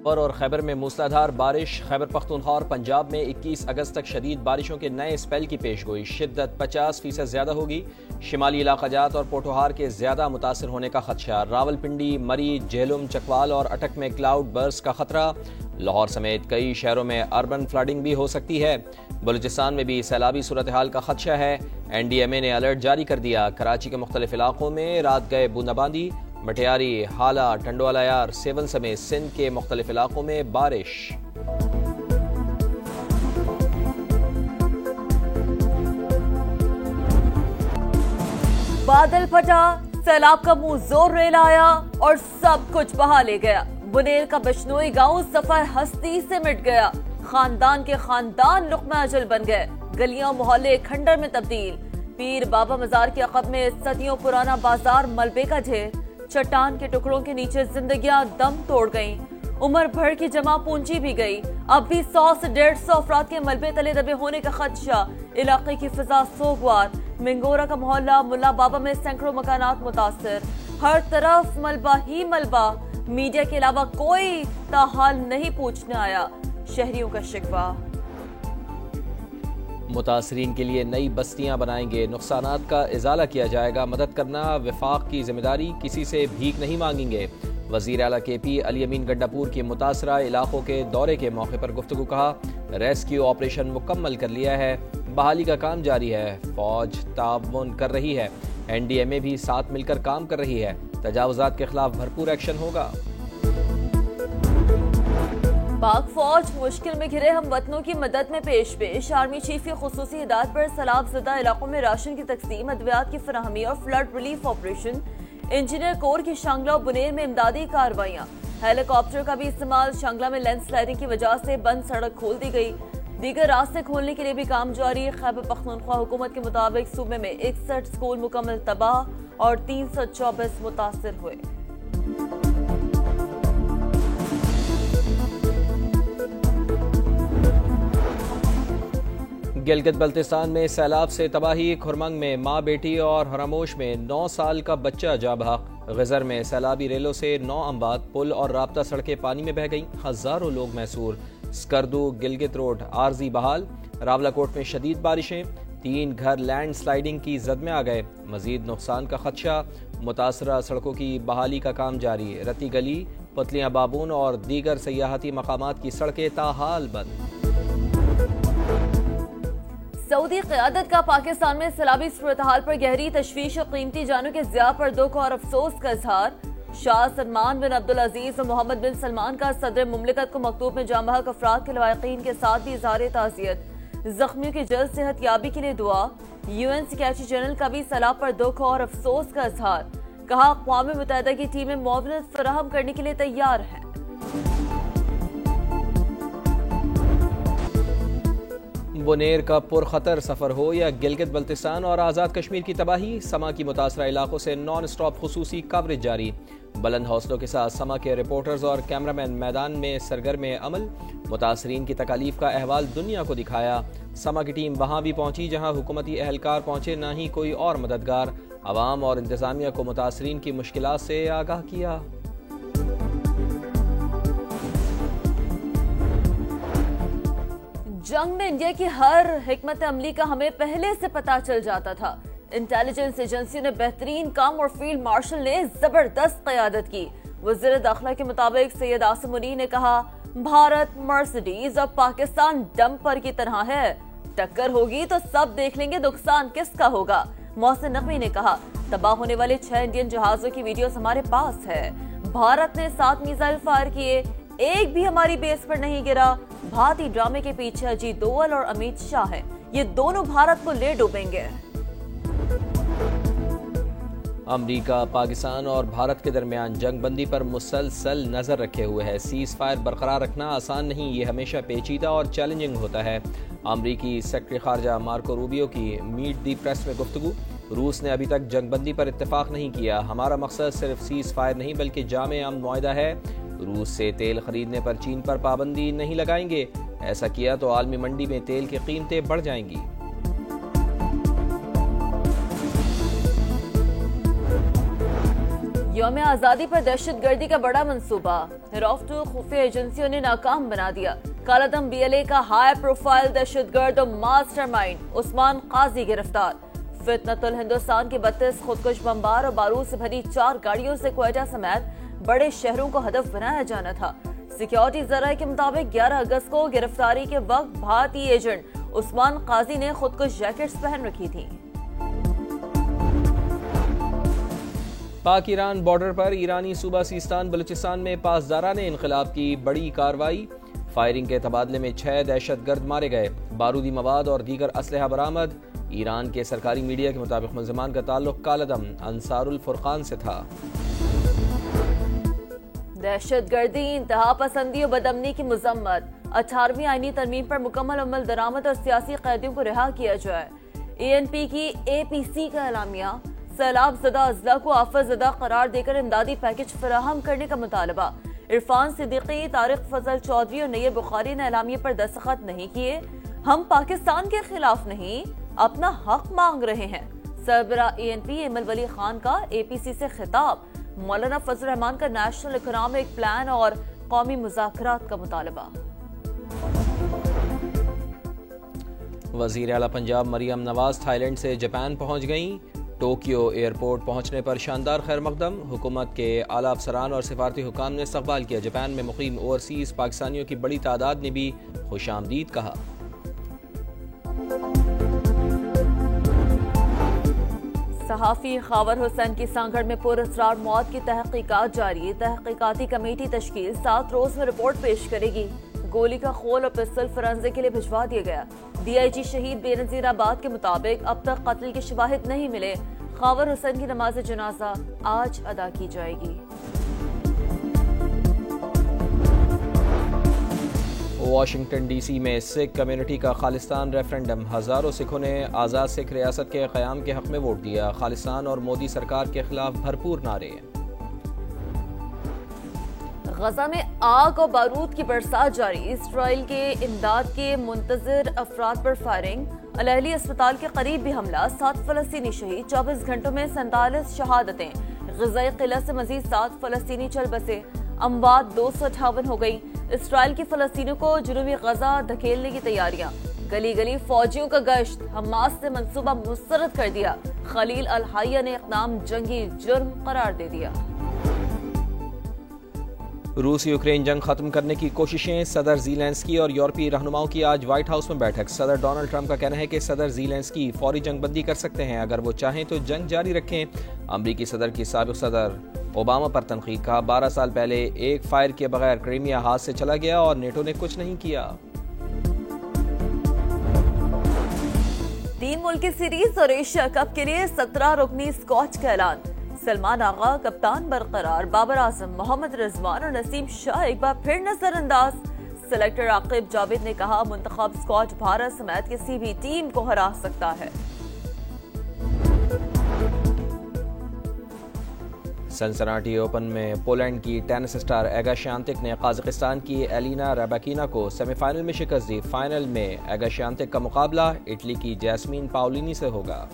اور خیبر میں موسلادھار بارش، خیبر پختونخوا اور پنجاب میں 21 اگست تک شدید بارشوں کے نئے اسپیل کی پیش گوئی، شدت 50% زیادہ ہوگی، شمالی علاقہ جات اور پوٹھوہار کے زیادہ متاثر ہونے کا خدشہ، راولپنڈی، مری، جہلم، چکوال اور اٹک میں کلاؤڈ برسٹ کا خطرہ، لاہور سمیت کئی شہروں میں اربن فلڈنگ بھی ہو سکتی ہے، بلوچستان میں بھی سیلابی صورتحال کا خدشہ ہے، این ڈی ایم اے نے الرٹ جاری کر دیا، کراچی کے مختلف علاقوں میں رات گئے بوندا باندی، مٹیاری، حالہ، ٹنڈوالا یار، سیون سمیت سندھ کے مختلف علاقوں میں بارش۔ بادل پھٹا، سیلاب کا منہ زور ریل آیا اور سب کچھ بہا لے گیا۔ بنیل کا بشنوئی گاؤں سفر ہستی سے مٹ گیا، خاندان کے خاندان لقمہ اجل بن گئے، گلیاں محلے کھنڈر میں تبدیل، پیر بابا مزار کے عقب میں صدیوں پرانا بازار ملبے کا ڈھیر، چٹان کے ٹکڑوں کے نیچے زندگیاں دم توڑ گئیں، عمر بھر کی جمع پونجی بھی گئی، اب بھی 100 سے 150 افراد کے ملبے تلے دبے ہونے کا خدشہ، علاقے کی فضا سوگوار، منگورہ کا محلہ ملا بابا میں سینکڑوں مکانات متاثر، ہر طرف ملبہ ہی ملبہ، میڈیا کے علاوہ کوئی تاحال نہیں پوچھنے آیا، شہریوں کا شکوہ۔ متاثرین کے لیے نئی بستیاں بنائیں گے، نقصانات کا ازالہ کیا جائے گا، مدد کرنا وفاق کی ذمہ داری، کسی سے بھیک نہیں مانگیں گے۔ وزیر اعلیٰ کے پی علی امین گنڈاپور کی متاثرہ علاقوں کے دورے کے موقع پر گفتگو، کہا ریسکیو آپریشن مکمل کر لیا ہے، بحالی کا کام جاری ہے، فوج تعاون کر رہی ہے، این ڈی ایم اے بھی ساتھ مل کر کام کر رہی ہے، تجاوزات کے خلاف بھرپور ایکشن ہوگا۔ پاک فوج مشکل میں گھرے ہم وطنوں کی مدد میں پیش، آرمی چیف کی خصوصی ہدایت پر سیلاب زدہ علاقوں میں راشن کی تقسیم، ادویات کی فراہمی اور فلڈ ریلیف آپریشن، انجینئر کور کی شانگلہ و بنیر میں امدادی کارروائیاں، ہیلی کاپٹر کا بھی استعمال، شانگلہ میں لینڈ سلائڈنگ کی وجہ سے بند سڑک کھول دی گئی، دیگر راستے کھولنے کے لیے بھی کام جاری۔ خیبر پختونخوا حکومت کے مطابق صوبے میں 61 سکول مکمل تباہ اور 324 متاثر ہوئے۔ گلگت بلتستان میں سیلاب سے تباہی، کھرمنگ میں ماں بیٹی اور ہراموش میں 9 سال کا بچہ جاں بحق، غزر میں سیلابی ریلوں سے 9 اموات، پل اور رابطہ سڑکیں پانی میں بہہ گئیں، ہزاروں لوگ محصور، سکردو گلگت روڈ عارضی بحال، راولاکوٹ میں شدید بارشیں، 3 گھر لینڈ سلائڈنگ کی زد میں آ گئے، مزید نقصان کا خدشہ، متاثرہ سڑکوں کی بحالی کا کام جاری، رتی گلی، پتلیاں بابون اور دیگر سیاحتی مقامات کی سڑکیں تاحال بند۔ سعودی قیادت کا پاکستان میں سیلابی صورتحال پر گہری تشویش اور قیمتی جانوں کے ضیاع پر دکھ اور افسوس کا اظہار، شاہ سلمان بن عبدالعزیز اور محمد بن سلمان کا صدر مملکت کو مکتوب میں جاں بحق افراد کے لواحقین کے ساتھ بھی اظہار تعزیت، زخمیوں کی جلد صحت یابی کے لیے دعا، یو این سیکریٹری جنرل کا بھی سیلاب پر دکھ اور افسوس کا اظہار، کہا اقوام متحدہ کی ٹیمیں معاونت فراہم کرنے کے لیے تیار ہیں۔ بنیر کا پرخطر سفر ہو یا گلگت بلتستان اور آزاد کشمیر کی تباہی، سما کی متاثرہ علاقوں سے نان اسٹاپ خصوصی کوریج جاری، بلند حوصلوں کے ساتھ سما کے رپورٹرز اور کیمرامین میدان میں سرگرم عمل، متاثرین کی تکالیف کا احوال دنیا کو دکھایا، سما کی ٹیم وہاں بھی پہنچی جہاں حکومتی اہلکار پہنچے نہ ہی کوئی اور مددگار، عوام اور انتظامیہ کو متاثرین کی مشکلات سے آگاہ کیا۔ جنگ میں انڈیا کی ہر حکمت عملی کا ہمیں پہلے سے پتہ چل جاتا تھا، انٹیلیجنس ایجنسیوں نے بہترین کام اور فیلڈ مارشل نے زبردست قیادت کی۔ وزیر داخلہ کے مطابق سید عاصم منیر نے کہا، بھارت مرسڈیز اور پاکستان ڈمپر کی طرح ہے، ٹکر ہوگی تو سب دیکھ لیں گے نقصان کس کا ہوگا۔ محسن نقوی نے کہا، تباہ ہونے والے 6 انڈین جہازوں کی ویڈیوز ہمارے پاس ہے، بھارت نے 7 میزائل فائر کیے، ایک بھی ہماری بیس پر نہیں گرا۔ بھارتی ڈرامے کے پیچھے اجیت دوول اور امیت شاہ ہیں، یہ دونوں بھارت کو لے ڈوبیں گے۔ امریکہ پاکستان اور بھارت کے درمیان جنگ بندی پر مسلسل نظر رکھے ہوئے ہے، سیز فائر برقرار رکھنا آسان نہیں، یہ ہمیشہ پیچیدہ اور چیلنجنگ ہوتا ہے۔ امریکی سیکرٹری خارجہ مارکو روبیو کی میٹ دی پریس میں گفتگو، روس نے ابھی تک جنگ بندی پر اتفاق نہیں کیا، ہمارا مقصد صرف سیز فائر نہیں بلکہ جامع امن معاہدہ ہے، روس سے تیل خریدنے پر چین پر پابندی نہیں لگائیں گے، ایسا کیا تو عالمی منڈی میں تیل کی قیمتیں بڑھ جائیں گی۔ یوم آزادی پر دہشت گردی کا بڑا منصوبہ رافٹو خفیہ ایجنسیوں نے ناکام بنا دیا. کالعدم BLA کا ہائی پروفائل دہشت گرد اور ماسٹر مائنڈ عثمان قاضی گرفتار. فتنۃ الہندوستان کے 32 خودکش بمبار اور بارود سے بھری 4 گاڑیوں سے کوئٹہ سمیت بڑے شہروں کو ہدف بنایا جانا تھا. سیکیورٹی ذرائع کے مطابق 11 اگست کو گرفتاری کے وقت بھارتی ایجنٹ عثمان قاضی نے خودکش جیکٹس پہن رکھی تھی. پاک ایران بارڈر پر ایرانی صوبہ سیستان بلوچستان میں پاسداران انقلاب کی بڑی کارروائی. فائرنگ کے تبادلے میں 6 دہشت گرد مارے گئے. بارودی مواد اور دیگر اسلحہ برآمد. ایران کے سرکاری میڈیا کے مطابق ملزمان کا تعلق کالعدم انصار الفرقان سے تھا. دہشت گردی، انتہا پسندی اور بدامنی کی مذمت. 18ویں آئینی ترمیم پر مکمل عمل درآمد اور سیاسی قیدیوں کو رہا کیا جائے. ANP کی APC کا اعلامیہ. سیلاب زدہ اضلاع کو آفت زدہ قرار دے کر امدادی پیکج فراہم کرنے کا مطالبہ. عرفان صدیقی، طارق فضل چودھری اور نیر بخاری نے اعلامیے پر دستخط نہیں کیے. ہم پاکستان کے خلاف نہیں، اپنا حق مانگ رہے ہیں. سربراہ ANP ایمل ولی خان کا APC سے خطاب. مولانا فضل الرحمان کا نیشنل اکنامک پلان اور قومی مذاکرات کا مطالبہ. وزیر اعلیٰ پنجاب مریم نواز تھائی لینڈ سے جاپان پہنچ گئیں. ٹوکیو ایئرپورٹ پہنچنے پر شاندار خیر مقدم. حکومت کے اعلیٰ افسران اور سفارتی حکام نے استقبال کیا. جاپان میں مقیم اوورسیز پاکستانیوں کی بڑی تعداد نے بھی خوش آمدید کہا. صحافی خاور حسین کی سانگھڑ میں پراسرار موت کی تحقیقات جاری. تحقیقاتی کمیٹی تشکیل 7 روز میں رپورٹ پیش کرے گی. گولی کا خول اور پستل فرانزے کے لیے بھجوا دیا گیا. DIG شہید بے نظیر آباد کے مطابق اب تک قتل کے شواہد نہیں ملے. خاور حسین کی نماز جنازہ آج ادا کی جائے گی. واشنگٹن DC میں سکھ کمیونٹی کا خالستان ریفرنڈم. ہزاروں سکھوں نے آزاد سکھ ریاست کے قیام کے حق میں ووٹ دیا. خالستان اور مودی سرکار کے خلاف بھرپور نعرے. غزہ میں آگ اور بارود کی برسات جاری. اسرائیل کے امداد کے منتظر افراد پر فائرنگ. الاہلی اسپتال کے قریب بھی حملہ. 7 فلسطینی شہید. 24 گھنٹوں میں 47 شہادتیں. غزائی قلعہ سے مزید 7 فلسطینی چل بسے. اموات 258 ہو گئی. اسرائیل کی فلسطینیوں کو جنوبی غزہ دھکیلنے کی تیاریاں. گلی گلی فوجیوں کا گشت. حماس نے منصوبہ مسترد کر دیا. خلیل الحیہ نے اقدام جنگی جرم قرار دے دیا. روس یوکرین جنگ ختم کرنے کی کوششیں. صدر زیلینسکی اور یورپی رہنماؤں کی آج وائٹ ہاؤس میں بیٹھک. صدر ڈونلڈ ٹرمپ کا کہنا ہے کہ صدر زیلینسکی فوری جنگ بندی کر سکتے ہیں اگر وہ چاہیں تو جنگ جاری رکھیں. امریکی صدر کی سابق صدر اوباما پر تنقید. کہا 12 سال پہلے ایک فائر کے بغیر کرائمیا ہاتھ سے چلا گیا اور نیٹو نے کچھ نہیں کیا. 3 ملکی سیریز اور ایشیا کپ کے لیے 17 رکنی اسکواڈ کا اعلان. سلمان آغا کپتان برقرار. بابر اعظم، محمد رضوان اور نسیم شاہ ایک بار پھر نظر انداز. سلیکٹر عاقب جاوید نے کہا منتخب اسکواڈ بھارت سمیت کسی بھی ٹیم کو ہرا سکتا ہے. سنسناٹی اوپن میں پولینڈ کی ٹینس اسٹار ایگا شیانتک نے قازقستان کی ایلینا راباکینا کو سیمی فائنل میں شکست دی. فائنل میں ایگا شیانتک کا مقابلہ اٹلی کی جیسمین پاولینی سے ہوگا.